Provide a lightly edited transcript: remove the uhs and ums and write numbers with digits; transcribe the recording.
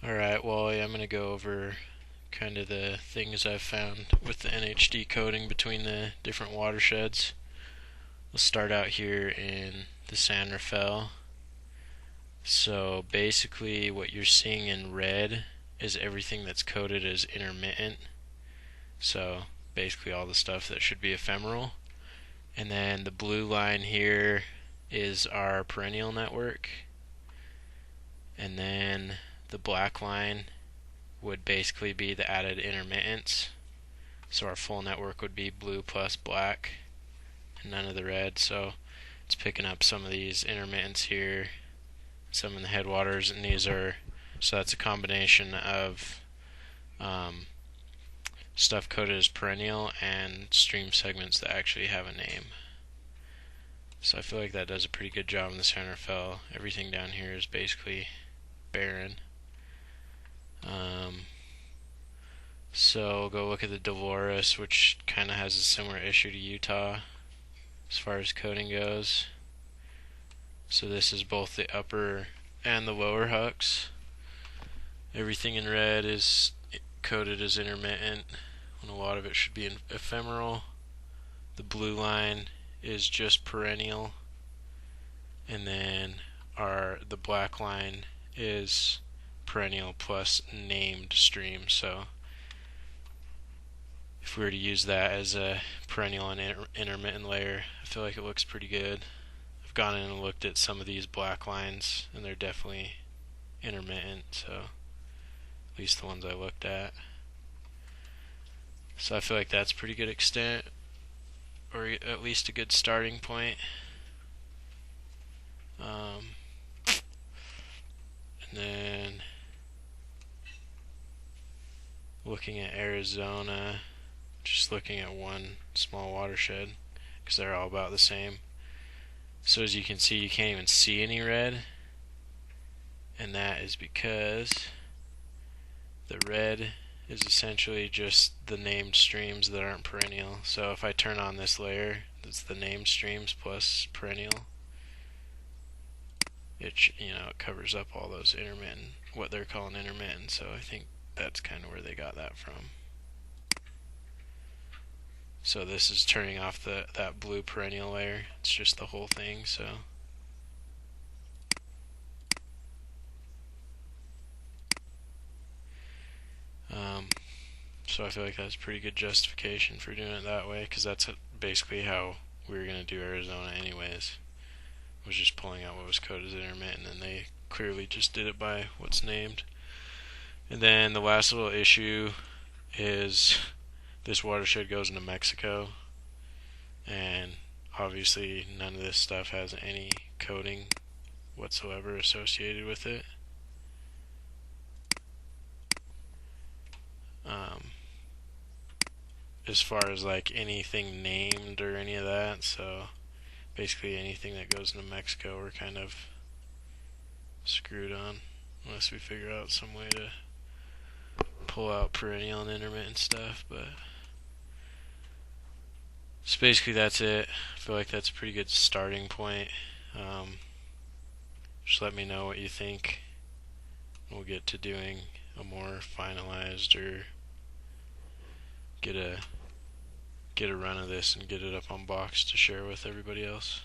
Alright, well, yeah, I'm going to go over kind of the things I've found with the NHD coding between the different watersheds. We'll start out here in the San Rafael. So basically what you're seeing in red is everything that's coded as intermittent. So basically all the stuff that should be ephemeral. And then the blue line here is our perennial network. And then the black line would basically be the added intermittence. So our full network would be blue plus black and none of the red. So it's picking up some of these intermittents here, some in the headwaters, and these are, so that's a combination of stuff coded as perennial and stream segments that actually have a name. So I feel like that does a pretty good job in the San Rafael. Everything down here is basically barren. So we'll go look at the Dolores, which kind of has a similar issue to Utah as far as coding goes. So this is both the upper and the lower hucks. Everything in red is coded as intermittent, and a lot of it should be ephemeral. The blue line is just perennial, and then the black line is perennial plus named stream. So if we were to use that as a perennial and intermittent layer, I feel like it looks pretty good. I've gone in and looked at some of these black lines, and they're definitely intermittent, so at least the ones I looked at. So I feel like that's pretty good extent, or at least a good starting point. And then looking at Arizona, just looking at one small watershed, because they're all about the same. So as you can see, you can't even see any red, and that is because the red is essentially just the named streams that aren't perennial. So if I turn on this layer that's the named streams plus perennial, it covers up all those intermittent, what they're calling intermittent. So I think that's kind of where they got that from. So this is turning off that blue perennial layer. It's just the whole thing. So I feel like that's pretty good justification for doing it that way, because that's basically how we were going to do Arizona anyways. Was just pulling out what was coded as intermittent, and they clearly just did it by what's named. And then the last little issue is this watershed goes into Mexico, and obviously none of this stuff has any coding whatsoever associated with it. As far as like anything named or any of that, so basically anything that goes into Mexico we're kind of screwed on, unless we figure out some way to pull out perennial and intermittent stuff. But so basically that's it. I feel like that's a pretty good starting point. Just let me know what you think. We'll get to doing a more finalized, or get a run of this and get it up on box to share with everybody else.